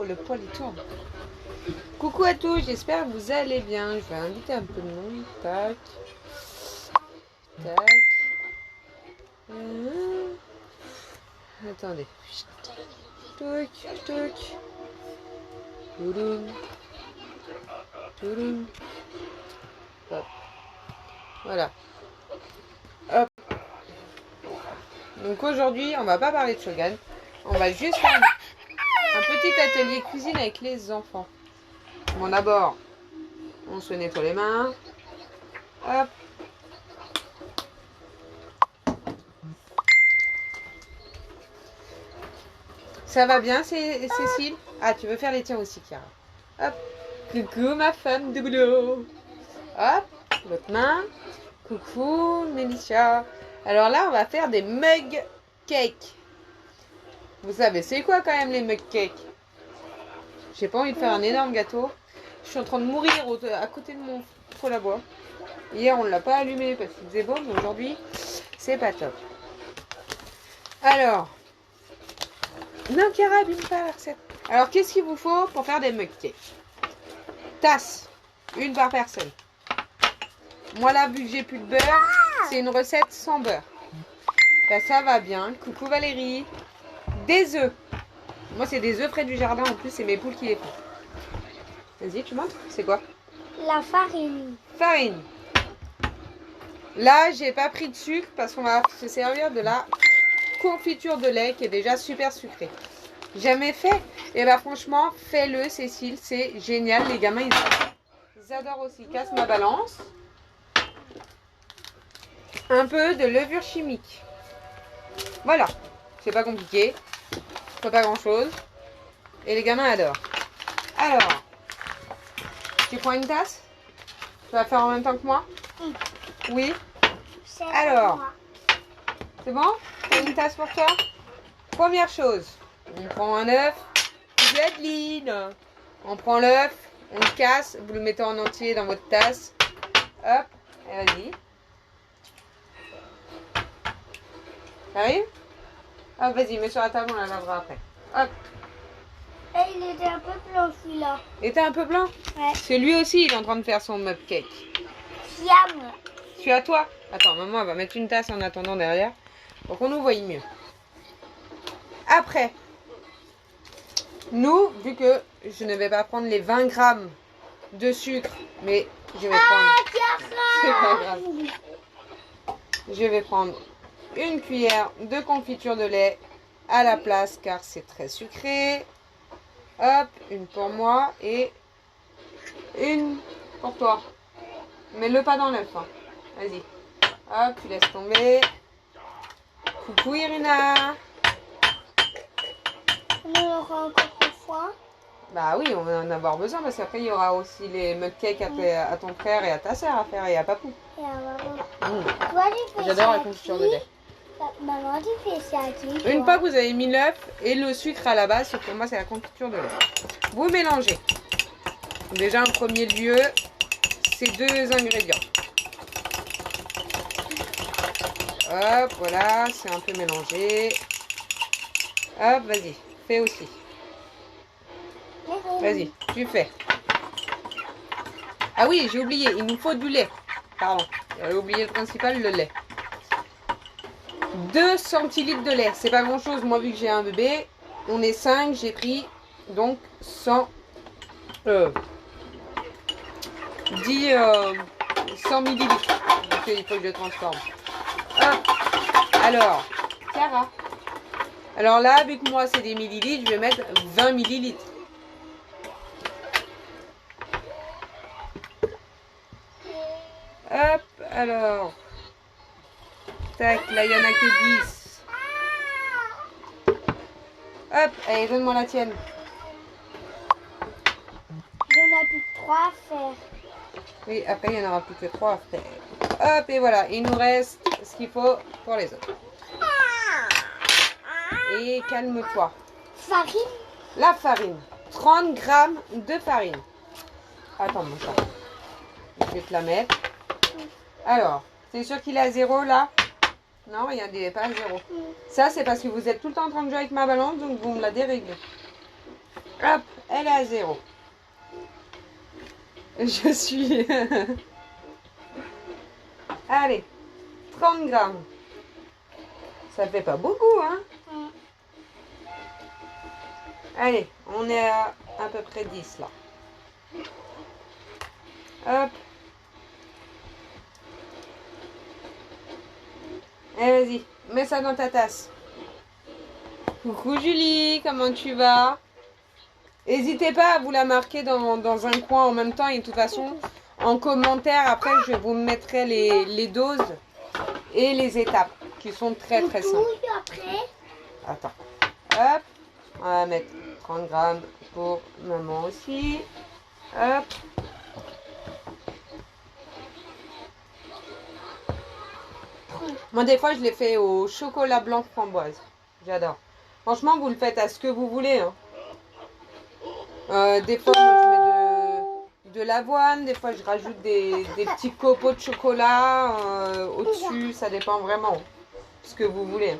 le poil il tourne. Coucou à tous, j'espère que vous allez bien. Je vais inviter un peu de monde. Tac. Tac. Attendez. Touc, touc. Touloum. Touloum. Hop. Voilà. Hop. Donc aujourd'hui, on va pas parler de Shogun. On va juste faire un petit atelier cuisine avec les enfants. Bon, d'abord, on se nettoie les mains. Hop. Ça va bien, Cécile? Ah, tu veux faire les tiens aussi, Chiara. Hop. Coucou, ma femme de boulot. Hop. L'autre main. Coucou, Mélicia. Alors là, on va faire des mug cakes. Vous savez, c'est quoi quand même les mug cakes? J'ai pas envie de faire un énorme gâteau. Je suis en train de mourir à côté de mon four à bois. Hier, on ne l'a pas allumé parce qu'il faisait beau, mais aujourd'hui, c'est pas top. Alors, non, Chiara, abîme pas la recette. Alors, qu'est-ce qu'il vous faut pour faire des mug cakes? Tasse, une par personne. Moi, là, vu que j'ai plus de beurre, c'est une recette sans beurre. Là, ça va bien. Coucou Valérie. Des œufs. Moi, c'est des œufs près du jardin. En plus, c'est mes poules qui les font. Vas-y, tu montres. C'est quoi? La farine. Farine. Là, j'ai pas pris de sucre parce qu'on va se servir de la confiture de lait qui est déjà super sucrée. Jamais fait? Et bah franchement, fais-le, Cécile. C'est génial. Les gamins, ils adorent aussi. Casse ma balance. Un peu de levure chimique. Voilà. C'est pas compliqué. Faut pas grand chose. Et les gamins adorent. Alors, tu prends une tasse? Tu vas faire en même temps que moi? Oui. Alors, c'est bon? T'as une tasse pour toi? Première chose, on prend un œuf. Adeline. On prend l'œuf, on le casse, vous le mettez en entier dans votre tasse. Hop, et vas-y. T'arrives? Hop, vas-y, mets sur la table, on la lavera après. Hop. Et il était un peu blanc celui-là. Et t'es un peu blanc? Ouais. C'est lui aussi, il est en train de faire son mug cake. Fiam. Tu à toi? Attends, maman, elle va mettre une tasse en attendant derrière pour qu'on nous voie mieux. Après, nous, vu que je ne vais pas prendre les 20 grammes de sucre, mais je vais prendre... C'est pas grave. Je vais prendre une cuillère de confiture de lait à la place car c'est très sucré. Hop, une pour moi et une pour toi. Mets-le pas dans l'œuf. Hein. Vas-y. Hop, tu laisses tomber. Coucou Irina. On en aura encore une fois. Bah oui, on va en avoir besoin parce qu'après il y aura aussi les mug cakes à ton frère et à ta soeur à faire et à papou. Et à maman. Toi, tu fais J'adore ça la confiture de lait. Maman, tu fais ça à qui? Une fois que vous avez mis l'œuf et le sucre à la base, pour moi c'est la confiture de lait. Vous mélangez. Déjà en premier lieu, ces deux ingrédients. Hop, voilà, c'est un peu mélangé. Hop, vas-y, fais aussi. Vas-y, tu fais. Ah oui, j'ai oublié, il nous faut du lait. Pardon, j'avais oublié le principal, le lait. 2 centilitres de lait, c'est pas grand chose. Moi, vu que j'ai un bébé, on est 5, j'ai pris donc 100 millilitres. Donc il faut que je le transforme. Hop. Alors, Chiara. Alors là, vu que moi c'est des millilitres, je vais mettre 20 millilitres. Hop, alors. Tac, là il n'y en a que 10. Hop, allez, donne-moi la tienne. Il y en a plus que 3 à faire. Oui, après il n'y en aura plus que 3 à faire. Hop, et voilà, il nous reste ce qu'il faut pour les autres. Et calme-toi. Farine. La farine. 30 grammes de farine. Attends, mon chat. Je vais te la mettre. Alors, c'est sûr qu'il est à 0 là? Non, regardez, il n'est pas à 0. Ça, c'est parce que vous êtes tout le temps en train de jouer avec ma balance, donc vous me la déréglez. Hop, elle est à 0. Je suis... Allez, 30 grammes. Ça fait pas beaucoup, hein? Allez, on est à peu près 10 là. Hop. Allez, vas-y, mets ça dans ta tasse. Coucou Julie, comment tu vas? N'hésitez pas à vous la marquer dans un coin en même temps et de toute façon, en commentaire, après je vous mettrai les doses et les étapes qui sont très très simples. Attends, hop, on va mettre 30 grammes pour maman aussi. Hop. Moi des fois je les fais au chocolat blanc framboise. J'adore. Franchement vous le faites à ce que vous voulez. Hein. Des fois moi, je mets de l'avoine, des fois je rajoute des petits copeaux de chocolat au-dessus. Ça dépend vraiment ce que vous voulez.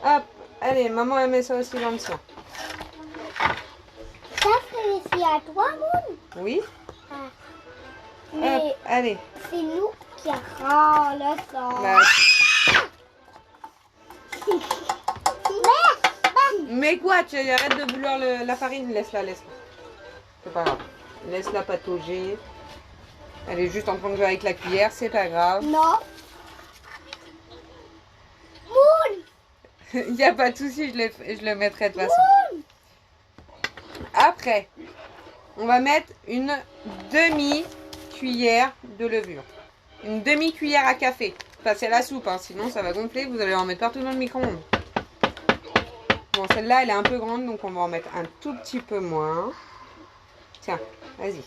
Hop, allez, maman elle met ça aussi dans le sien. Ça c'est à toi, Moon? Oui. Ah. Hop, Mais allez. c'est nous qui rend le sang. Bah, mais quoi, tu arrêtes de vouloir la farine, laisse-la. C'est pas grave. Laisse-la patauger. Elle est juste en train de jouer avec la cuillère, c'est pas grave. Non. Moon. Il n'y a pas de souci, je le mettrai de toute façon. Après, on va mettre une demi-cuillère de levure. Une demi-cuillère à café. Passez la soupe, hein, sinon ça va gonfler, vous allez en mettre partout dans le micro-ondes. Bon, celle-là, elle est un peu grande, donc on va en mettre un tout petit peu moins. Tiens, vas-y.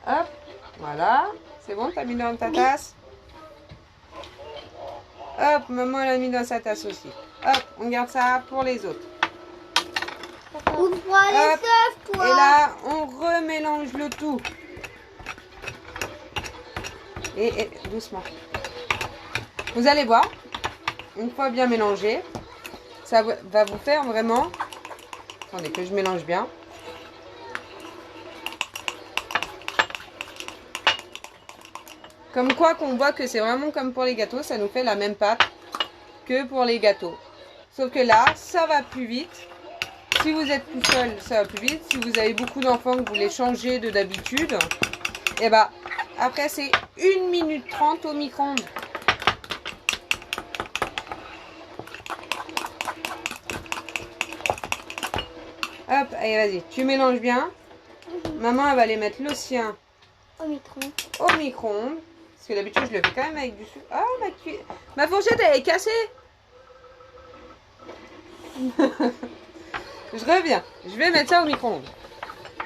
Hop, voilà. C'est bon, t'as mis dans ta tasse? Hop, maman, elle a mis dans sa tasse aussi. Hop, on garde ça pour les autres. Ouvre les Hop. œufs, toi. Et là, on remélange le tout. Et doucement. Vous allez voir, une fois bien mélangé, ça va vous faire vraiment... Attendez que je mélange bien. Comme quoi qu'on voit que c'est vraiment comme pour les gâteaux, ça nous fait la même pâte que pour les gâteaux. Sauf que là, ça va plus vite. Si vous êtes tout seul, ça va plus vite. Si vous avez beaucoup d'enfants que vous voulez changer de d'habitude, et bah après c'est 1 minute 30 au micro-ondes. Hop, allez vas-y, tu mélanges bien. Maman elle va aller mettre le sien Au micro. au micro-ondes. Parce que d'habitude je le fais quand même avec du sucre. Ah ma fourchette elle est cassée. Je reviens, je vais mettre ça au micro-ondes.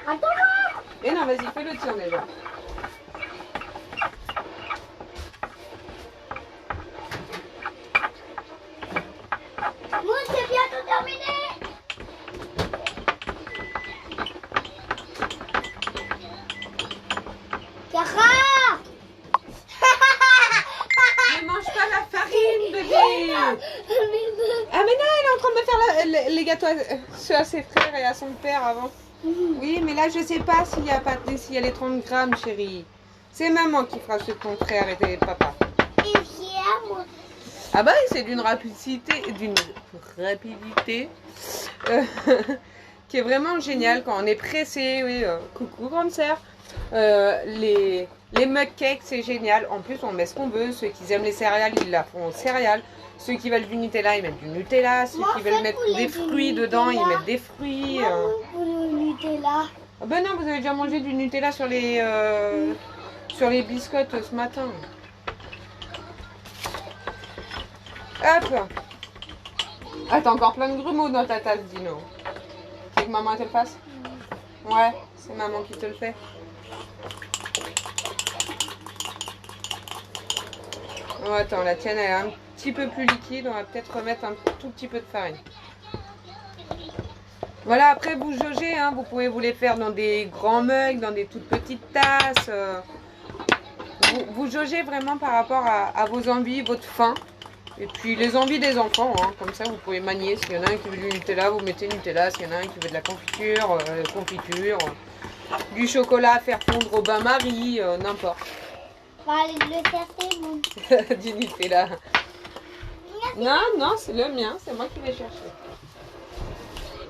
Attends-moi. Et non, vas-y, fais le tien déjà. Moon, c'est bientôt terminé. Cara. Ne mange pas la farine, bébé. Ah mais non, elle est en train de me faire les gâteaux ceux à ses frères et à son père avant. Oui, mais là, je sais pas s'il y a les 30 grammes, chérie. C'est maman qui fera ceux de ton frère et tes papas. Et fier, moi. Ah bah, c'est d'une rapidité qui est vraiment géniale quand on est pressé. Oui, coucou, grande sœur. Les mug cakes, c'est génial. En plus, on met ce qu'on veut. Ceux qui aiment les céréales, ils la font aux céréales. Ceux qui veulent du Nutella, ils mettent du Nutella. Ceux qui veulent mettre des fruits dedans, ils mettent des fruits. Le Nutella. Ah ben non, vous avez déjà mangé du Nutella sur les biscottes ce matin. Hop. Ah, t'as encore plein de grumeaux dans ta tasse, Dino. Tu veux que maman te le fasse? Ouais, c'est maman qui te le fait. Oh, attends, la tienne elle est un petit peu plus liquide. On va peut-être remettre un tout petit peu de farine. Voilà, après vous jaugez, hein, vous pouvez vous les faire dans des grands mugs, dans des toutes petites tasses. Vous jaugez vraiment par rapport à vos envies, votre faim. Et puis les envies des enfants, hein, comme ça vous pouvez manier. S'il y en a un qui veut du Nutella, vous mettez Nutella. S'il y en a un qui veut de la confiture, confiture. Du chocolat à faire fondre au bain-marie, n'importe. On va aller le chercher, mon. Du Nutella. Non, non, c'est le mien, c'est moi qui vais chercher.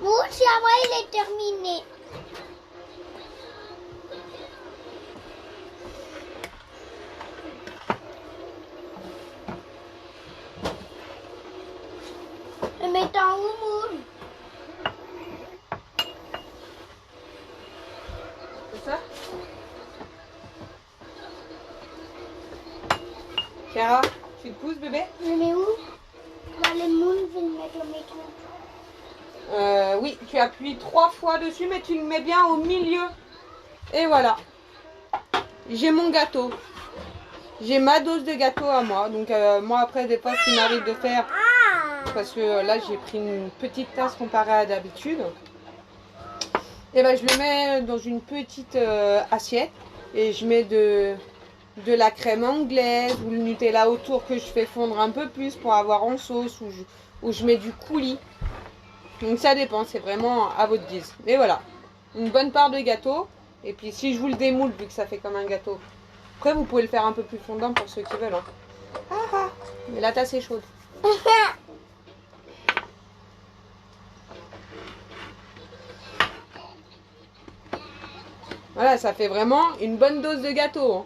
Mon, si à moi, il est terminé. Le mettre en haut, mon. C'est ça? Chiara, tu te pousses bébé? Je le mets où? Bah, le moule, je vais le mettre au métro. Oui, tu appuies 3 fois dessus, mais tu le mets bien au milieu. Et voilà. J'ai mon gâteau. J'ai ma dose de gâteau à moi. Donc moi après, des fois, ce qui m'arrive de faire, parce que là, j'ai pris une petite tasse comparée à d'habitude. Et ben, je le mets dans une petite assiette. Et je mets de la crème anglaise ou le Nutella autour que je fais fondre un peu plus pour avoir en sauce. Ou je mets du coulis. Donc ça dépend, c'est vraiment à votre guise. Et voilà, une bonne part de gâteau. Et puis si je vous le démoule, vu que ça fait comme un gâteau. Après, vous pouvez le faire un peu plus fondant pour ceux qui veulent. Hein. Ah, ah. Mais la tasse est chaude. Voilà, ça fait vraiment une bonne dose de gâteau.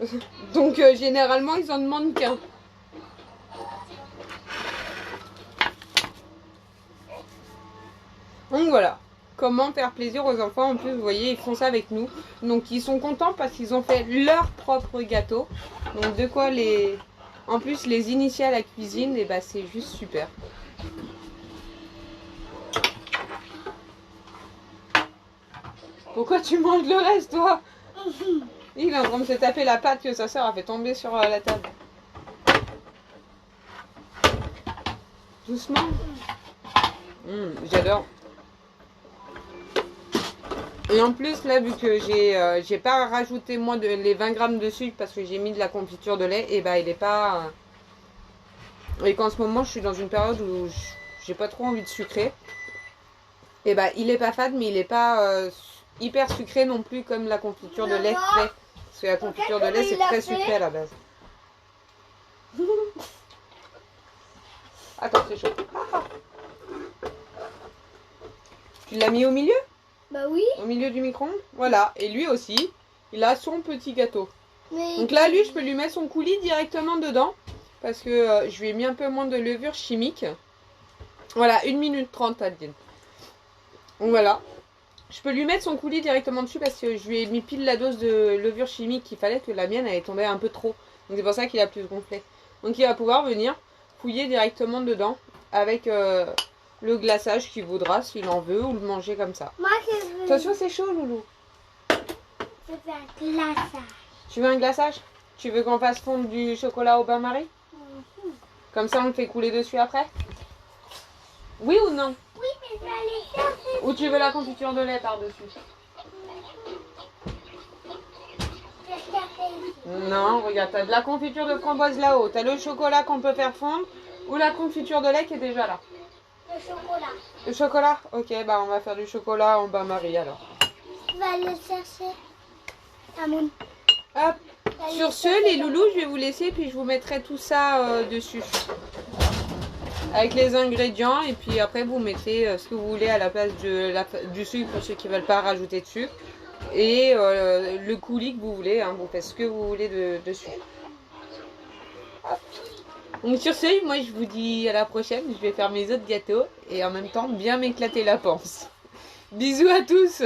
Hein. Donc généralement, ils en demandent qu'un. Donc voilà, comment faire plaisir aux enfants. En plus, vous voyez, ils font ça avec nous. Donc ils sont contents parce qu'ils ont fait leur propre gâteau. Donc de quoi les... En plus, les initier à la cuisine, et bah, c'est juste super. Pourquoi tu manges le reste, toi? Il est en train de se taper la pâte que sa soeur a fait tomber sur la table. Doucement. J'adore. Et en plus, là, vu que j'ai pas rajouté moins de les 20 grammes de sucre parce que j'ai mis de la confiture de lait, et bah il est pas... Et qu'en ce moment, je suis dans une période où j'ai pas trop envie de sucrer. Et bah il est pas fade, mais il est pas hyper sucré non plus comme la confiture de lait fait. Parce que la confiture de lait, c'est très sucré à la base. Attends, c'est chaud. Tu l'as mis au milieu? Bah oui. Au milieu du micro-ondes. Voilà. Et lui aussi, il a son petit gâteau. Mais... Donc là, lui, je peux lui mettre son coulis directement dedans. Parce que je lui ai mis un peu moins de levure chimique. Voilà, 1 minute 30, Adeline. Donc voilà. Je peux lui mettre son coulis directement dessus parce que je lui ai mis pile la dose de levure chimique qu'il fallait, que la mienne elle est tombée un peu trop. Donc c'est pour ça qu'il a plus gonflé. Donc il va pouvoir venir fouiller directement dedans avec le glaçage qu'il voudra s'il en veut ou le manger comme ça. Moi je veux... Attention, c'est chaud, Loulou. Je veux un glaçage. Tu veux un glaçage? Tu veux qu'on fasse fondre du chocolat au bain-marie? Comme ça on le fait couler dessus après? Oui ou non? Oui, mais je vais aller chercher. Ou tu veux la confiture de lait par-dessus? Je vais chercher ici. Non, regarde, t'as de la confiture de framboise là-haut. T'as le chocolat qu'on peut faire fondre ou la confiture de lait qui est déjà là. Le chocolat. Le chocolat? Ok, bah on va faire du chocolat en bain-marie alors. Je vais aller chercher. Amoun. Hop. Sur ce, les loulous, je vais vous laisser puis je vous mettrai tout ça dessus. Avec les ingrédients et puis après vous mettez ce que vous voulez à la place du sucre pour ceux qui ne veulent pas rajouter de sucre. Et le coulis que vous voulez, hein, vous faites ce que vous voulez dessus. Hop. Donc sur ce, moi je vous dis à la prochaine, je vais faire mes autres gâteaux et en même temps bien m'éclater la panse. Bisous à tous!